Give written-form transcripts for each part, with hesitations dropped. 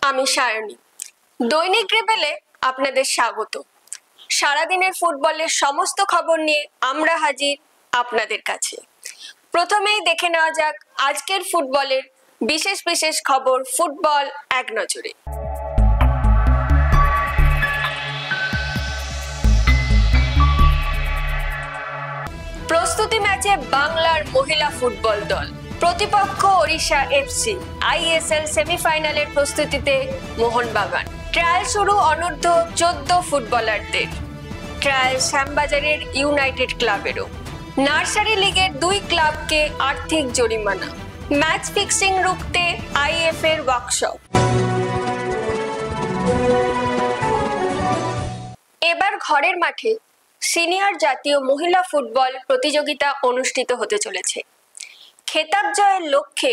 আমি সায়নী। দৈনিক রেবেলে আপনাদের স্বাগত। সারাদিনের ফুটবলের সমস্ত খবর নিয়ে আমরা হাজির আপনাদের কাছে। প্রথমেই দেখে নেওয়া যাক আজকের ফুটবলের বিশেষ বিশেষ খবর ফুটবল এক নজরে। প্রস্তুতি ম্যাচে বাংলার মহিলা ফুটবল দল, প্রতিপক্ষ ওড়িশা এফসি। আইএসএল সেমিফাইনালের প্রস্তুতিতে মোহনবাগান। ট্রায়াল শুরু অনূর্ধ্ব 14 ফুটবলারদের। ট্রায়াল শ্যামবাজারের ইউনাইটেড ক্লাবেরও। নার্সারি লিগের 2 ক্লাবকে আর্থিক জরিমানা। ম্যাচ ফিক্সিং রুখতে আইএফ এর ওয়ার্কশপ। এবার ঘরের মাঠে সিনিয়র জাতীয় মহিলা ফুটবল প্রতিযোগিতা অনুষ্ঠিত হতে চলেছে। খেতাব জয়ের লক্ষ্যে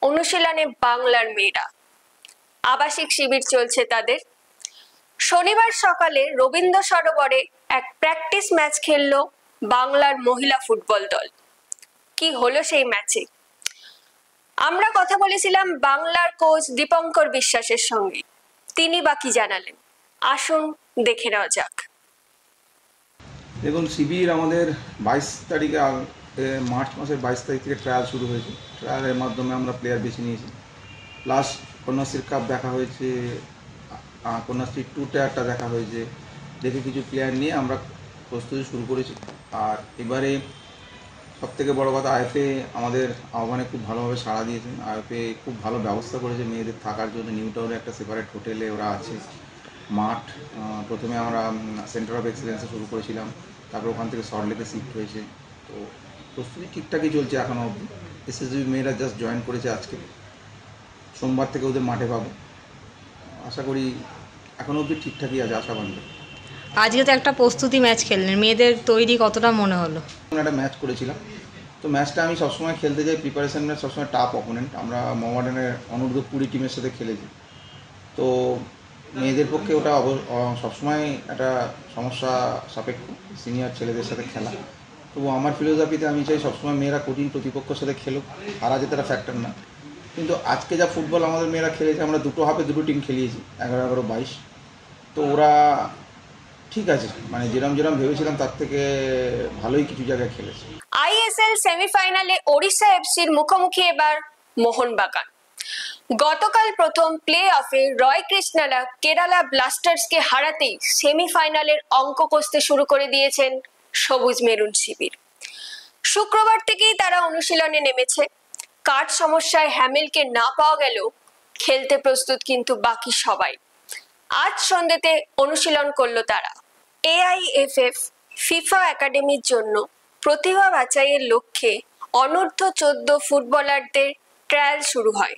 অনুশীলনে বাংলার মেয়েরা। আবাসিক শিবির চলছে তাদের। শনিবার সকালে রবীন্দ্র সরোবরে এক প্র্যাকটিস ম্যাচ খেললো বাংলার মহিলা ফুটবল দল। কি হলো সেই ম্যাচে? আমরা কথা বলেছিলাম বাংলার কোচ দীপঙ্কর বিশ্বাসের সঙ্গে। তিনি বা কি জানালেন, আসুন দেখে নেওয়া যাক। দেখুন, শিবির আমাদের 22 তারিখে মার্চ মাসের 22 তারিখ থেকে ট্রায়াল শুরু হয়েছে। ট্রায়ালের মাধ্যমে আমরা প্লেয়ার বেছে নিয়েছি। প্লাস কন্যাশ্রী কাপ দেখা হয়েছে, কন্যাশ্রী 2 টায়ারটা দেখা হয়েছে। দেখে কিছু প্লেয়ার নিয়ে আমরা প্রস্তুতি শুরু করেছি। আর এবারে সবথেকে বড় কথা, আইএফএ আমাদের আহ্বানে খুব ভালোভাবে সাড়া দিয়েছেন। আইএফএ খুব ভালো ব্যবস্থা করেছে মেয়েদের থাকার জন্য। নিউ টাউনে একটা সেপারেট হোটেলে ওরা আছে। মাঠ প্রথমে আমরা সেন্টার অফ এক্সেলেন্সে শুরু করেছিলাম, তারপর ওখান থেকে সল্টলেকে শিফট হয়েছে। তো প্রস্তুতি ঠিকঠাকই চলছে এখনও অবধি। এসএসবি মেয়েরা জাস্ট জয়েন করেছে আজকে। সোমবার থেকে ওদের মাঠে পাবো। আশা করি এখনও অবধি ঠিকঠাকই আছে, আশাবাদী। আজকে তো একটা প্রস্তুতি ম্যাচ খেললেন, মেয়েদের তৈরি কতটা মনে হলো? একটা ম্যাচ করেছিলাম, তো ম্যাচটা আমি সবসময় খেলতে যাই প্রিপারেশন ম্যাচ, সবসময় টাফ অপোনেন্ট। আমরা মোহামেডানের অনূর্ধ্ব 20 টিমের সাথে খেলেছি। তো মেয়েদের পক্ষে ওটা সবসময় একটা সমস্যা সাপেক্ষ সিনিয়র ছেলেদের সাথে খেলা। তবু আমার ফিলোসফিতে আমি চাই সবসময় মেয়েরা কঠিন প্রতিপক্ষের সাথে খেলুক, হারা যেতে একটা ফ্যাক্টর না। কিন্তু আজকে যা ফুটবল আমাদের মেয়েরা খেলেছে, আমরা 2 হাফে 2 টিম খেলিয়েছি, 11-11-22। তো ওরা ঠিক আছে, মানে যেরকম ভেবেছিলাম তার থেকে ভালোই কিছু জায়গায় খেলেছে। আইএসএল সেমিফাইনালে ওড়িশা এফসির মুখোমুখি এবার মোহনবাগান। গতকাল প্রথম প্লে অফে রয় কৃষ্ণারা কেরালা ব্লাস্টার্সকে হারাতেই সেমিফাইনালের অঙ্ক কষতে শুরু করে দিয়েছেন সবুজ মেরুন শিবির। শুক্রবার থেকেই তারা অনুশীলনে নেমেছে। কাঠ সমস্যায় হ্যামিলকে না পাওয়া গেলেও খেলতে প্রস্তুত কিন্তু বাকি সবাই। আজ সন্ধ্যেতে অনুশীলন করলো তারা। এআইএফএফ ফিফা একাডেমির জন্য প্রতিভা বাছাইয়ের লক্ষ্যে অনূর্ধ্ব 14 ফুটবলারদের ট্রায়াল শুরু হয়।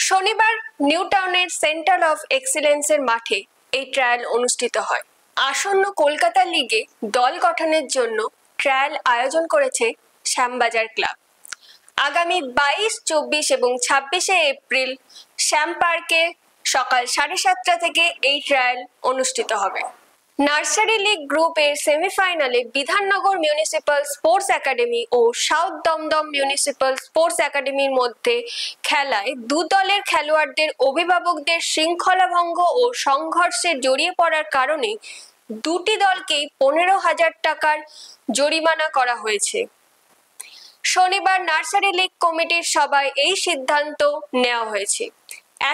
শনিবার নিউ টাউনের সেন্টার অফ এক্সেলেন্সের মাঠে এই ট্রায়াল অনুষ্ঠিত হয়। আসন্ন কলকাতা লিগে দল গঠনের জন্য ট্রায়াল আয়োজন করেছে শ্যামবাজার ক্লাব। আগামী 22, 24 এবং 26শে এপ্রিল শ্যাম পার্কে সকাল 7:30 থেকে এই ট্রায়াল অনুষ্ঠিত হবে। নার্সারি লিগ গ্রুপের সেমিফাইনালে বিধাননগর মিউনিসিপ্যাল স্পোর্টস একাডেমি ও সাউথ দমদম মিউনিসিপ্যাল স্পোর্টস একাডেমির মধ্যে খেলায় 2 দলের খেলোয়াড়দের অভিভাবকদের শৃঙ্খলা ভঙ্গ ও সংঘর্ষে জড়িয়ে পড়ার কারণে 2টি দলকেই 15,000 টাকার জরিমানা করা হয়েছে। শনিবার নার্সারি লিগ কমিটির সভায় এই সিদ্ধান্ত নেওয়া হয়েছে।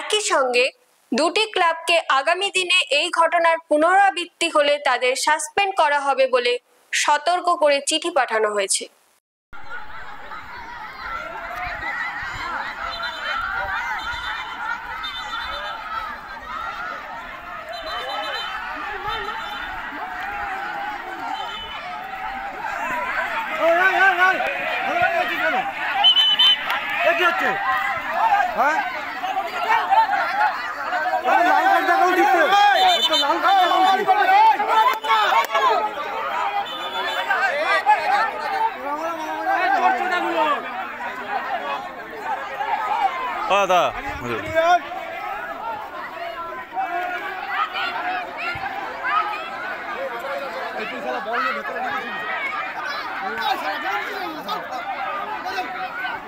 একই সঙ্গে 2টি ক্লাবকে আগামী দিনে এই ঘটনার পুনরাবৃত্তি হলে তাদের সাসপেন্ড করা হবে বলে সতর্ক করে চিঠি পাঠানো হয়েছে। দাদা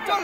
চল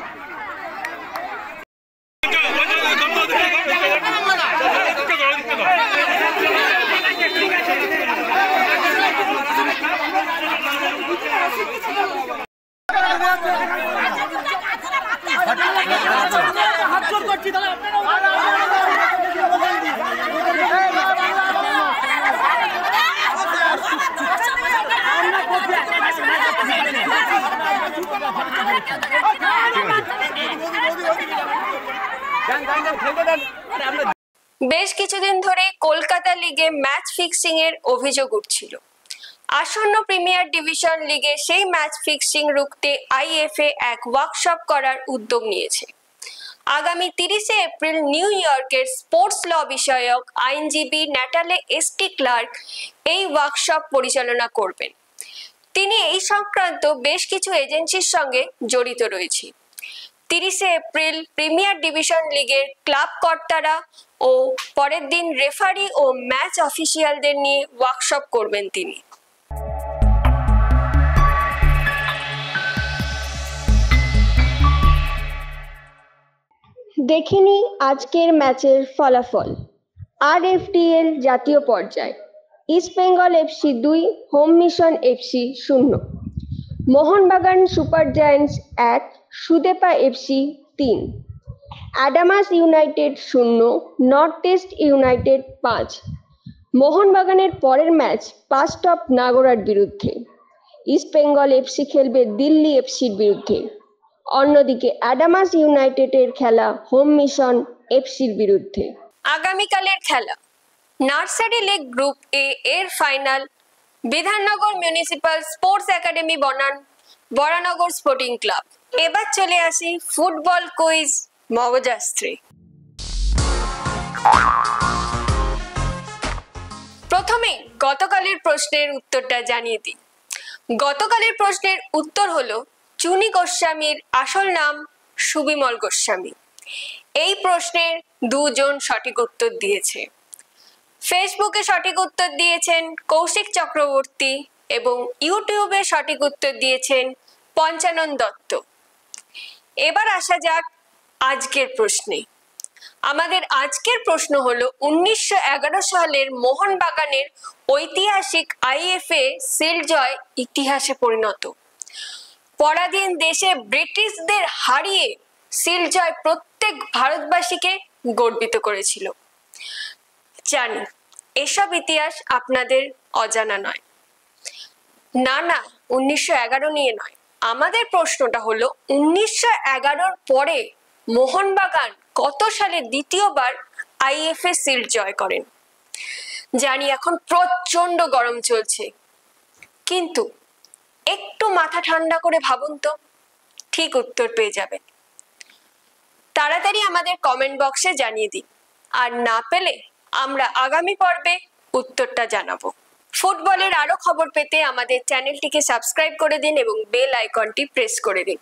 বেশ কিছুদিন ধরে কলকাতা লিগে ম্যাচ ফিক্সিং এর অভিযোগ উঠছিল। আসন্ন প্রিমিয়ার ডিভিশন লিগে সেই ম্যাচ ফিক্সিং রুখতে আইএফএ এক ওয়ার্কশপ করার উদ্যোগ নিয়েছে। আগামী 30শে এপ্রিল নিউ ইয়র্কের স্পোর্টস ল বিষয়ক আইনজীবী ন্যাটালে এসটি ক্লার্ক এই ওয়ার্কশপ পরিচালনা করবেন। তিনি এই সংক্রান্ত বেশ কিছু এজেন্সির সঙ্গে জড়িত রয়েছে। 30শে এপ্রিল প্রিমিয়ার ডিভিশন লিগের ক্লাব কর্তারা ও পরের দিন রেফারি ও ম্যাচ অফিসিয়ালদের নিয়ে ওয়ার্কশপ করবেন তিনি। দেখিনি আজকের ম্যাচের ফলাফল। আরএফডিএল জাতীয় পর্যায় East Bengal FC 2, Home Mission FC 0, Mohun Bagan Super Giants 1, Sudeva FC 3, Adamas United 0, North East United 5। মোহনবাগানের পরের ম্যাচ পাস্ট অফ নাগোরার বিরুদ্ধে। ইস্ট বেঙ্গল এফসি খেলবে দিল্লি এফসির বিরুদ্ধে। অন্যদিকে অ্যাডামাস ইউনাইটেডের খেলা হোম মিশন এফসির বিরুদ্ধে। আগামীকালের খেলা নার্সারি লিগ গ্রুপ এ এর final Bidhannagar municipal sports academy বনাম বরানগর স্পোর্টিং ক্লাব। এবার চলে আসি ফুটবল কুইজ মগজাস্ত্রী। প্রথমে গতকালের প্রশ্নের উত্তরটা জানিয়ে দিই। গতকালের প্রশ্নের উত্তর হলো চুনি গোস্বামীর আসল নাম সুবিমল গোস্বামী। এই প্রশ্নের দুজন সঠিক উত্তর দিয়েছে। ফেসবুকে সঠিক উত্তর দিয়েছেন কৌশিক চক্রবর্তী এবং ইউটিউবে সঠিক উত্তর দিয়েছেন পঞ্চানন দত্ত। এবার আসা যাক আজকের প্রশ্নে। আমাদের আজকের প্রশ্ন হলো 1911 সালের মোহনবাগানের ঐতিহাসিক আইএফএ সিল্ড জয় ইতিহাসে পরিণত। পরাধীন দেশে ব্রিটিশদের হারিয়ে সিল্ড জয় প্রত্যেক ভারতবাসীকে গর্বিত করেছিল। জানি এসব ইতিহাস আপনাদের অজানা নয়। না, 1911 নিয়ে নয়। আমাদের প্রশ্নটা হলো 1911 পরে মোহনবাগান কত সালে দ্বিতীয়বার আইএফএ সিল্ড জয় করেন। জানি এখন প্রচন্ড গরম চলছে, কিন্তু একটু মাথা ঠান্ডা করে ভাবুন তো, ঠিক উত্তর পেয়ে যাবেন। তাড়াতাড়ি আমাদের কমেন্ট বক্সে জানিয়ে দিন, আর না পেলে আমরা আগামী পর্বে উত্তরটা জানাবো। ফুটবলের আরো খবর পেতে আমাদের চ্যানেলটিকে সাবস্ক্রাইব করে দিন এবং বেল আইকনটি প্রেস করে দিন।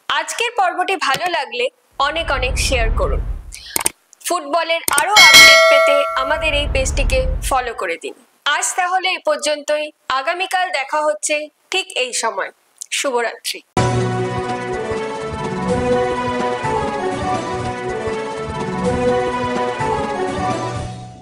আজকের পর্বটি ভালো লাগলে অনেক অনেক শেয়ার করুন। ফুটবলের আরো আপডেট পেতে আমাদের এই পেজটিকে ফলো করে দিন। আজ তাহলে এই পর্যন্তই। আগামীকাল দেখা হচ্ছে ঠিক এই সময়। শুভরাত্রি।